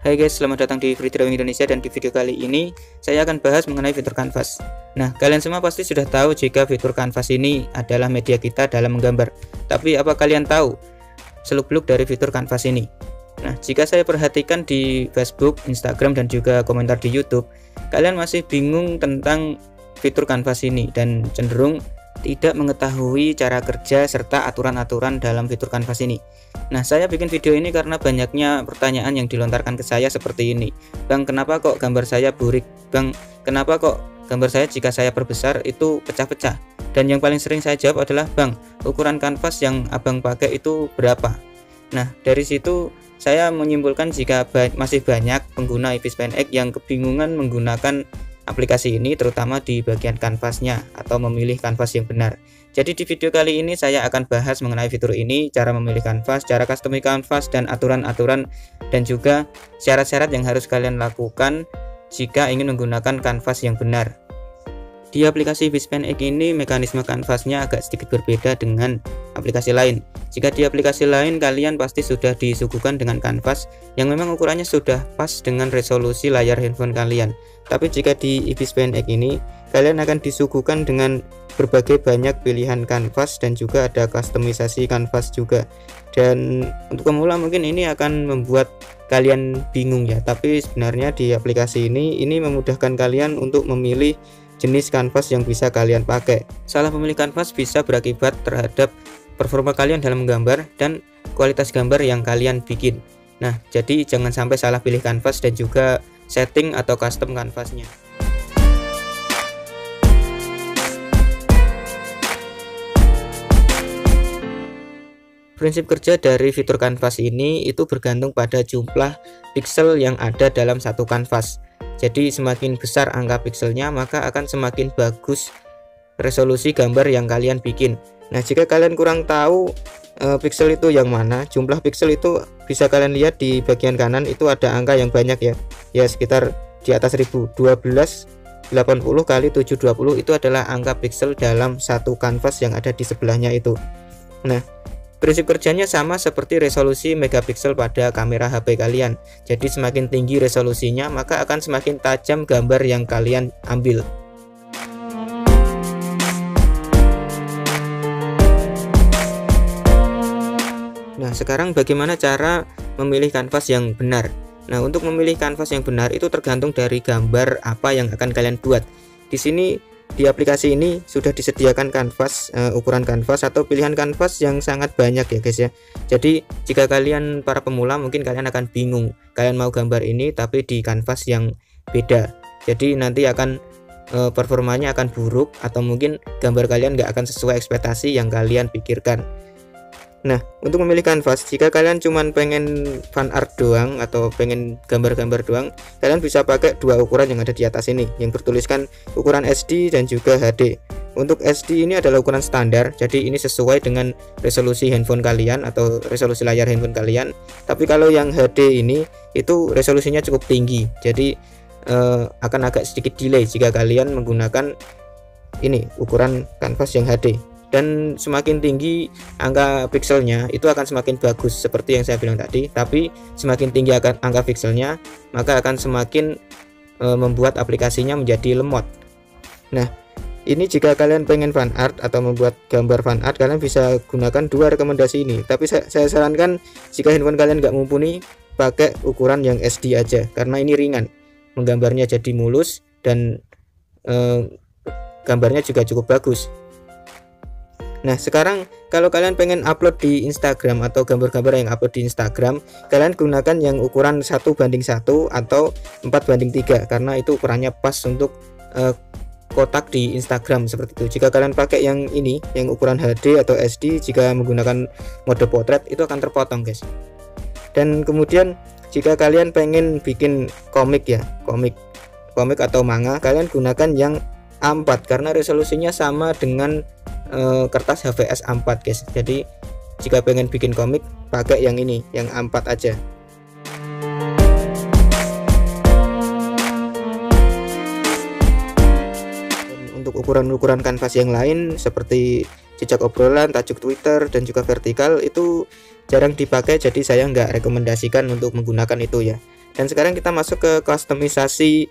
Hai guys, selamat datang di Free Drawing Indonesia, dan di video kali ini saya akan bahas mengenai fitur kanvas. Nah, kalian semua pasti sudah tahu jika fitur kanvas ini adalah media kita dalam menggambar. Tapi apa kalian tahu seluk-beluk dari fitur kanvas ini? Nah, jika saya perhatikan di Facebook, Instagram, dan juga komentar di YouTube, kalian masih bingung tentang fitur kanvas ini dan cenderung tidak mengetahui cara kerja serta aturan-aturan dalam fitur kanvas ini. Nah, saya bikin video ini karena banyaknya pertanyaan yang dilontarkan ke saya seperti ini. Bang, kenapa kok gambar saya burik? Bang, kenapa kok gambar saya jika saya perbesar itu pecah-pecah? Dan yang paling sering saya jawab adalah, Bang, ukuran kanvas yang abang pakai itu berapa? Nah, dari situ saya menyimpulkan jika masih banyak pengguna EasyPaintX yang kebingungan menggunakan aplikasi ini, terutama di bagian kanvasnya atau memilih kanvas yang benar. Jadi di video kali ini saya akan bahas mengenai fitur ini, cara memilih kanvas, cara custom kanvas, dan aturan-aturan dan juga syarat-syarat yang harus kalian lakukan jika ingin menggunakan kanvas yang benar. Di aplikasi EasyPaintX ini mekanisme kanvasnya agak sedikit berbeda dengan aplikasi lain. Jika di aplikasi lain kalian pasti sudah disuguhkan dengan kanvas yang memang ukurannya sudah pas dengan resolusi layar handphone kalian. Tapi jika di EasyPaintX ini kalian akan disuguhkan dengan berbagai banyak pilihan kanvas dan juga ada kustomisasi kanvas juga. Dan untuk pemula mungkin ini akan membuat kalian bingung ya, tapi sebenarnya di aplikasi ini memudahkan kalian untuk memilih jenis kanvas yang bisa kalian pakai. Salah memilih kanvas bisa berakibat terhadap performa kalian dalam menggambar dan kualitas gambar yang kalian bikin. Nah, jadi jangan sampai salah pilih kanvas dan juga setting atau custom kanvasnya. Prinsip kerja dari fitur kanvas ini itu bergantung pada jumlah pixel yang ada dalam satu kanvas. Jadi semakin besar angka pixelnya, maka akan semakin bagus resolusi gambar yang kalian bikin. Nah, jika kalian kurang tahu pixel itu yang mana, jumlah pixel itu bisa kalian lihat di bagian kanan itu ada angka yang banyak ya sekitar di atas 1000. 1280 kali 720 itu adalah angka pixel dalam satu kanvas yang ada di sebelahnya itu. Nah, prinsip kerjanya sama seperti resolusi megapiksel pada kamera HP kalian. Jadi semakin tinggi resolusinya, maka akan semakin tajam gambar yang kalian ambil. Nah, sekarang bagaimana cara memilih kanvas yang benar? Nah, untuk memilih kanvas yang benar itu tergantung dari gambar apa yang akan kalian buat. Di sini di aplikasi ini sudah disediakan kanvas, ukuran kanvas atau pilihan kanvas yang sangat banyak ya guys ya. Jadi jika kalian para pemula mungkin kalian akan bingung, kalian mau gambar ini tapi di kanvas yang beda. Jadi nanti akan performanya akan buruk atau mungkin gambar kalian nggak akan sesuai ekspektasi yang kalian pikirkan. Nah, untuk memilih kanvas, jika kalian cuman pengen fan art doang atau pengen gambar-gambar doang, kalian bisa pakai dua ukuran yang ada di atas ini yang bertuliskan ukuran SD dan juga HD. Untuk SD ini adalah ukuran standar, jadi ini sesuai dengan resolusi handphone kalian atau resolusi layar handphone kalian. Tapi kalau yang HD ini itu resolusinya cukup tinggi, jadi akan agak sedikit delay jika kalian menggunakan ini ukuran kanvas yang HD. Dan semakin tinggi angka pixelnya itu akan semakin bagus seperti yang saya bilang tadi. Tapi semakin tinggi angka pixelnya, maka akan semakin membuat aplikasinya menjadi lemot. Nah, ini jika kalian pengen fan art atau membuat gambar fan art, kalian bisa gunakan dua rekomendasi ini. Tapi saya sarankan jika handphone kalian nggak mumpuni, pakai ukuran yang SD aja karena ini ringan, menggambarnya jadi mulus dan gambarnya juga cukup bagus. Nah, sekarang kalau kalian pengen upload di Instagram atau gambar-gambar yang upload di Instagram, kalian gunakan yang ukuran 1:1 atau 4:3 karena itu ukurannya pas untuk kotak di Instagram seperti itu. Jika kalian pakai yang ini, yang ukuran HD atau SD, jika menggunakan mode potret itu akan terpotong guys. Dan kemudian jika kalian pengen bikin komik atau manga, kalian gunakan yang A4 karena resolusinya sama dengan kertas HVS A4 guys. Jadi jika pengen bikin komik pakai yang ini, yang A4 aja. Dan untuk ukuran-ukuran kanvas yang lain seperti jejak obrolan, tajuk Twitter, dan juga vertikal itu jarang dipakai, jadi saya nggak rekomendasikan untuk menggunakan itu ya. Dan sekarang kita masuk ke kustomisasi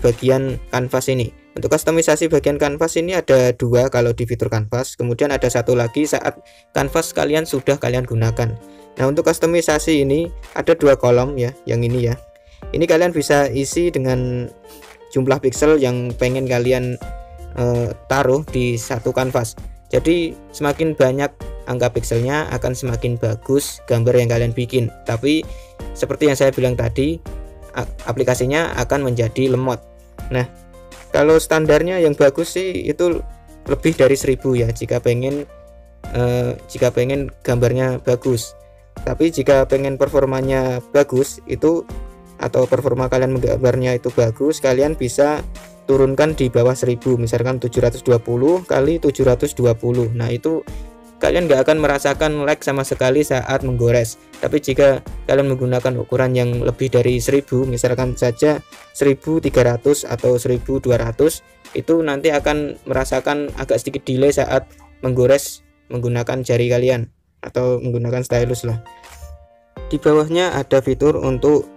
bagian kanvas ini. Untuk kustomisasi bagian kanvas ini ada dua kalau di fitur kanvas, kemudian ada satu lagi saat kanvas kalian sudah kalian gunakan. Nah, untuk kustomisasi ini ada dua kolom ya, yang ini ya. Ini kalian bisa isi dengan jumlah pixel yang pengen kalian taruh di satu kanvas. Jadi semakin banyak angka pixelnya akan semakin bagus gambar yang kalian bikin. Tapi seperti yang saya bilang tadi, aplikasinya akan menjadi lemot. Nah, kalau standarnya yang bagus sih itu lebih dari 1000 ya jika pengen gambarnya bagus. Tapi jika pengen performanya bagus itu, atau performa kalian menggambarnya itu bagus, kalian bisa turunkan di bawah 1000, misalkan 720 kali 720. Nah, itu kalian nggak akan merasakan lag sama sekali saat menggores. Tapi jika kalian menggunakan ukuran yang lebih dari 1000, misalkan saja 1300 atau 1200, itu nanti akan merasakan agak sedikit delay saat menggores menggunakan jari kalian atau menggunakan stylus lah. Di bawahnya ada fitur untuk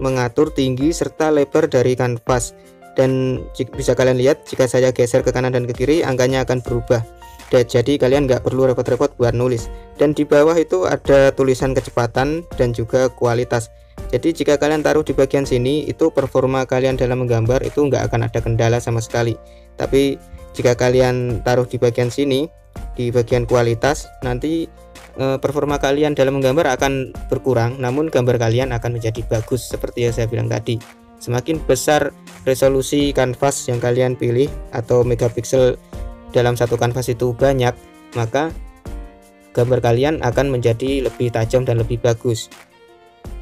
mengatur tinggi serta lebar dari kanvas, dan bisa kalian lihat jika saya geser ke kanan dan ke kiri angkanya akan berubah. Jadi kalian nggak perlu repot-repot buat nulis. Dan di bawah itu ada tulisan kecepatan dan juga kualitas. Jadi jika kalian taruh di bagian sini, itu performa kalian dalam menggambar itu nggak akan ada kendala sama sekali. Tapi jika kalian taruh di bagian sini, di bagian kualitas, nanti performa kalian dalam menggambar akan berkurang, namun gambar kalian akan menjadi bagus seperti yang saya bilang tadi. Semakin besar resolusi kanvas yang kalian pilih atau megapiksel dalam satu kanvas itu banyak, maka gambar kalian akan menjadi lebih tajam dan lebih bagus.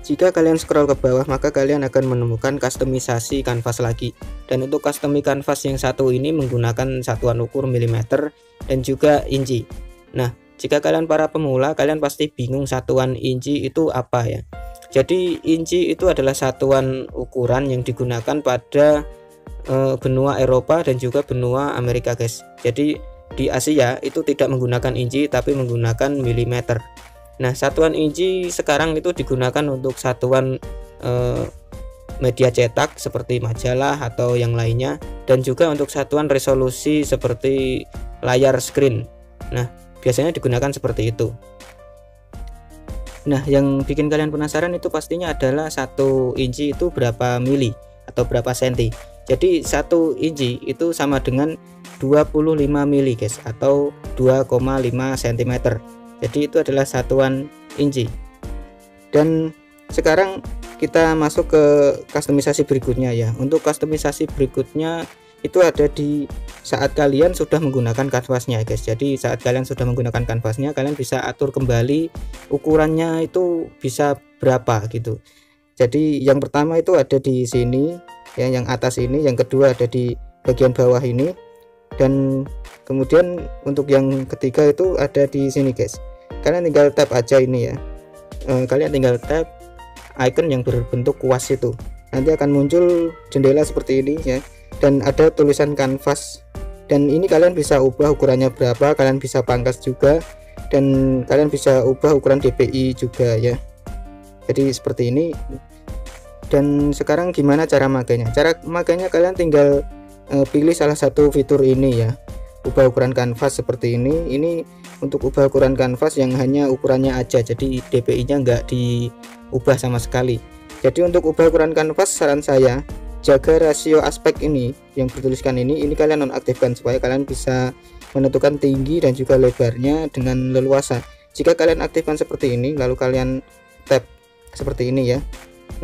Jika kalian scroll ke bawah, maka kalian akan menemukan kustomisasi kanvas lagi. Dan untuk kustomisasi kanvas yang satu ini menggunakan satuan ukur milimeter dan juga inci. Nah, jika kalian para pemula, kalian pasti bingung satuan inci itu apa ya. Jadi inci itu adalah satuan ukuran yang digunakan pada benua Eropa dan juga benua Amerika, guys. Jadi di Asia itu tidak menggunakan inci tapi menggunakan milimeter. Nah, satuan inci sekarang itu digunakan untuk satuan media cetak seperti majalah atau yang lainnya, dan juga untuk satuan resolusi seperti layar screen. Nah, biasanya digunakan seperti itu. Nah, yang bikin kalian penasaran itu pastinya adalah 1 inci itu berapa mili atau berapa senti. Jadi 1 inci itu sama dengan 25 mili, guys, atau 2,5 cm. Jadi itu adalah satuan inci. Dan sekarang kita masuk ke kustomisasi berikutnya ya. Untuk kustomisasi berikutnya itu ada di saat kalian sudah menggunakan kanvasnya, guys. Jadi saat kalian sudah menggunakan kanvasnya, kalian bisa atur kembali ukurannya itu bisa berapa gitu. Jadi yang pertama itu ada di sini ya, yang atas ini, yang kedua ada di bagian bawah ini, dan kemudian untuk yang ketiga itu ada di sini, guys. Kalian tinggal tap aja ini ya, kalian tinggal tap icon yang berbentuk kuas itu, nanti akan muncul jendela seperti ini ya, dan ada tulisan kanvas, dan ini kalian bisa ubah ukurannya berapa, kalian bisa pangkas juga, dan kalian bisa ubah ukuran DPI juga ya. Jadi seperti ini. Dan sekarang gimana cara makainya? Cara makainya kalian tinggal pilih salah satu fitur ini ya, ubah ukuran kanvas seperti ini. Ini untuk ubah ukuran kanvas yang hanya ukurannya aja, jadi DPI nya nggak diubah sama sekali. Jadi untuk ubah ukuran kanvas, saran saya jaga rasio aspek ini yang bertuliskan ini kalian nonaktifkan supaya kalian bisa menentukan tinggi dan juga lebarnya dengan leluasa. Jika kalian aktifkan seperti ini, lalu kalian tap seperti ini ya,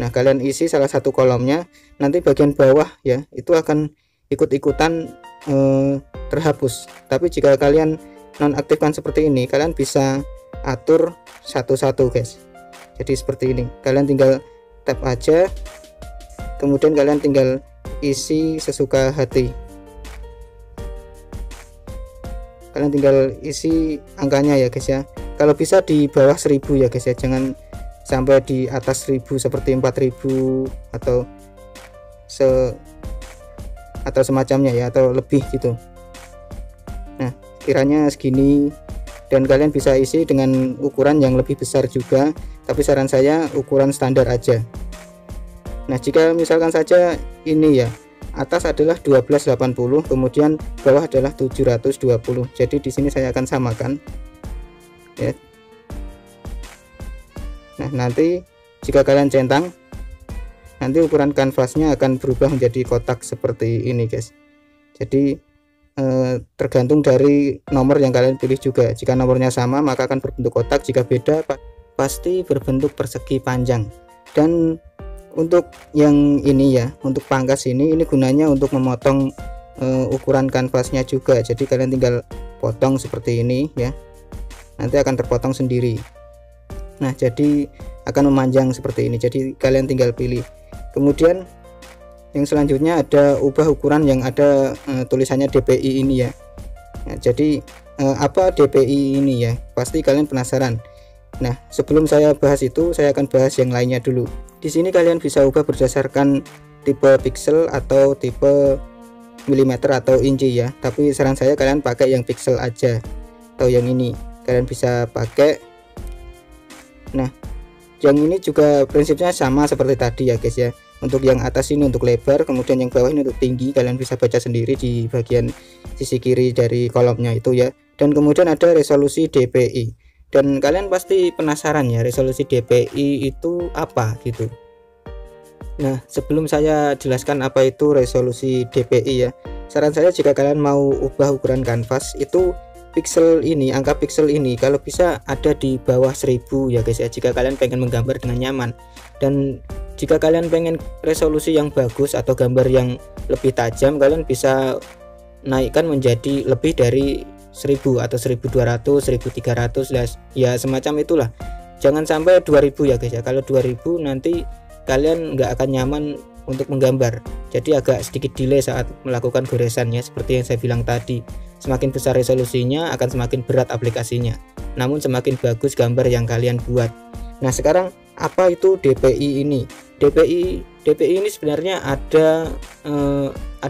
nah kalian isi salah satu kolomnya, nanti bagian bawah ya itu akan ikut-ikutan terhapus. Tapi jika kalian nonaktifkan seperti ini, kalian bisa atur satu-satu, guys. Jadi seperti ini, kalian tinggal tap aja, kemudian kalian tinggal isi sesuka hati. Kalian tinggal isi angkanya ya, guys ya. Kalau bisa di bawah 1000 ya, guys ya, jangan sampai di atas 1000 seperti 4000 atau semacamnya ya, atau lebih gitu. Nah, kiranya segini, dan kalian bisa isi dengan ukuran yang lebih besar juga, tapi saran saya ukuran standar aja. Nah, jika misalkan saja ini ya, atas adalah 1280, kemudian bawah adalah 720. Jadi di sini saya akan samakan ya. Nah, nanti jika kalian centang, nanti ukuran kanvasnya akan berubah menjadi kotak seperti ini guys. Jadi tergantung dari nomor yang kalian pilih juga. Jika nomornya sama maka akan berbentuk kotak, jika beda pasti berbentuk persegi panjang. Dan untuk yang ini ya, untuk pangkas ini gunanya untuk memotong ukuran kanvasnya juga. Jadi kalian tinggal potong seperti ini ya, nanti akan terpotong sendiri. Nah, jadi akan memanjang seperti ini, jadi kalian tinggal pilih. Kemudian yang selanjutnya ada ubah ukuran yang ada tulisannya DPI ini ya. Nah, jadi apa DPI ini ya, pasti kalian penasaran. Nah, sebelum saya bahas itu, saya akan bahas yang lainnya dulu. Di sini kalian bisa ubah berdasarkan tipe pixel atau tipe milimeter atau inci ya. Tapi saran saya kalian pakai yang pixel aja, atau yang ini kalian bisa pakai. Nah, yang ini juga prinsipnya sama seperti tadi ya guys ya. Untuk yang atas ini untuk lebar, kemudian yang bawah ini untuk tinggi. Kalian bisa baca sendiri di bagian sisi kiri dari kolomnya itu ya. Dan kemudian ada resolusi DPI. Dan kalian pasti penasaran ya, resolusi DPI itu apa gitu. Nah, sebelum saya jelaskan apa itu resolusi DPI ya, saran saya jika kalian mau ubah ukuran kanvas itu pixel ini, angka pixel ini kalau bisa ada di bawah 1000 ya guys ya, jika kalian pengen menggambar dengan nyaman. Dan jika kalian pengen resolusi yang bagus atau gambar yang lebih tajam, kalian bisa naikkan menjadi lebih dari 1000 atau 1200, 1300 ya, semacam itulah. Jangan sampai 2000 ya guys ya. Kalau 2000 nanti kalian nggak akan nyaman untuk menggambar, jadi agak sedikit delay saat melakukan goresannya. Seperti yang saya bilang tadi, semakin besar resolusinya akan semakin berat aplikasinya, namun semakin bagus gambar yang kalian buat. Nah, sekarang apa itu DPI ini? DPI ini sebenarnya ada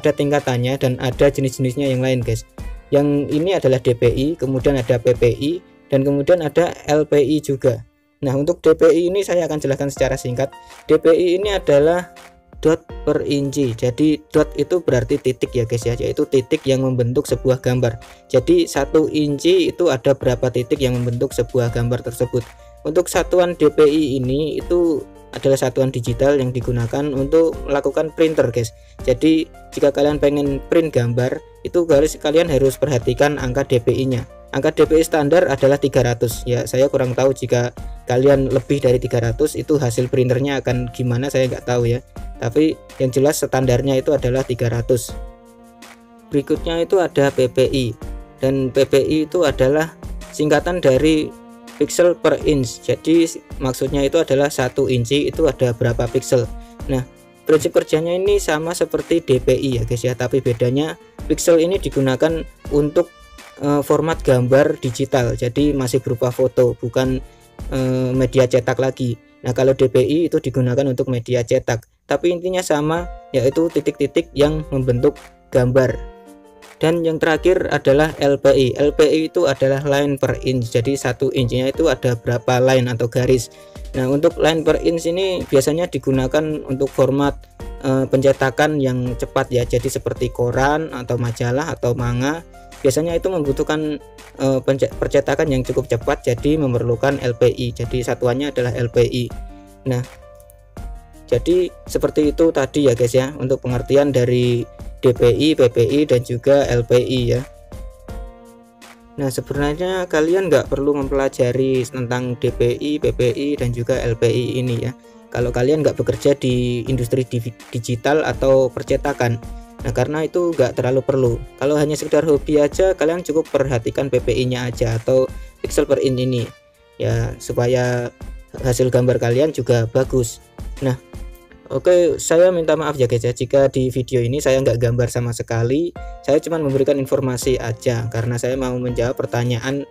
tingkatannya dan ada jenis-jenisnya yang lain guys. Yang ini adalah DPI, kemudian ada PPI, dan kemudian ada LPI juga. Nah, untuk DPI ini saya akan jelaskan secara singkat. DPI ini adalah dot per inci. Jadi dot itu berarti titik ya guys ya, yaitu titik yang membentuk sebuah gambar. Jadi 1 inci itu ada berapa titik yang membentuk sebuah gambar tersebut. Untuk satuan DPI ini itu adalah satuan digital yang digunakan untuk melakukan printer guys. Jadi jika kalian pengen print gambar, itu kalian harus perhatikan angka DPI nya. Angka DPI standar adalah 300 ya. Saya kurang tahu jika kalian lebih dari 300 itu hasil printernya akan gimana, saya nggak tahu ya. Tapi yang jelas standarnya itu adalah 300. Berikutnya itu ada PPI, dan PPI itu adalah singkatan dari pixel per inch. Jadi maksudnya itu adalah 1 inci itu ada berapa pixel. Nah, prinsip kerjanya ini sama seperti DPI ya guys ya, tapi bedanya pixel ini digunakan untuk format gambar digital, jadi masih berupa foto, bukan media cetak lagi. Nah, kalau DPI itu digunakan untuk media cetak, tapi intinya sama, yaitu titik-titik yang membentuk gambar. Dan yang terakhir adalah LPI. LPI itu adalah line per inch, jadi 1 inchnya itu ada berapa line atau garis. Nah, untuk line per inch ini biasanya digunakan untuk format pencetakan yang cepat ya, jadi seperti koran atau majalah atau manga. Biasanya itu membutuhkan percetakan yang cukup cepat, jadi memerlukan LPI. Jadi satuannya adalah LPI. Nah, jadi seperti itu tadi ya guys ya, untuk pengertian dari DPI, PPI, dan juga LPI ya. Nah, sebenarnya kalian nggak perlu mempelajari tentang DPI, PPI, dan juga LPI ini ya, kalau kalian nggak bekerja di industri digital atau percetakan. Nah, karena itu nggak terlalu perlu. Kalau hanya sekedar hobi aja, kalian cukup perhatikan PPI nya aja atau pixel per inch ini ya, supaya hasil gambar kalian juga bagus. Nah, oke, saya minta maaf ya guys ya, jika di video ini saya nggak gambar sama sekali. Saya cuma memberikan informasi aja karena saya mau menjawab pertanyaan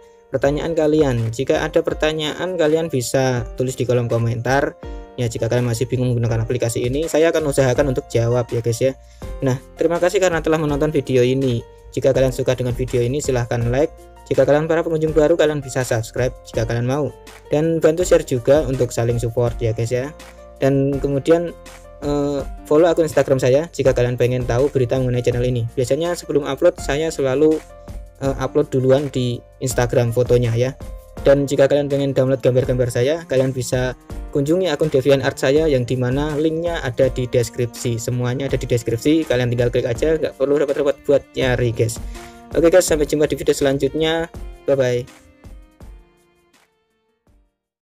kalian. Jika ada pertanyaan, kalian bisa tulis di kolom komentar ya. Jika kalian masih bingung menggunakan aplikasi ini, saya akan usahakan untuk jawab ya guys ya. Nah, terima kasih karena telah menonton video ini. Jika kalian suka dengan video ini, silahkan like. Jika kalian para pengunjung baru, kalian bisa subscribe jika kalian mau, dan bantu share juga untuk saling support ya guys ya. Dan kemudian follow akun Instagram saya jika kalian pengen tahu berita mengenai channel ini. Biasanya sebelum upload saya selalu upload duluan di Instagram fotonya ya. Dan jika kalian pengen download gambar-gambar saya, kalian bisa kunjungi akun DeviantArt saya yang dimana linknya ada di deskripsi. Semuanya ada di deskripsi, kalian tinggal klik aja, nggak perlu repot-repot buat nyari guys. Oke guys, sampai jumpa di video selanjutnya. Bye bye.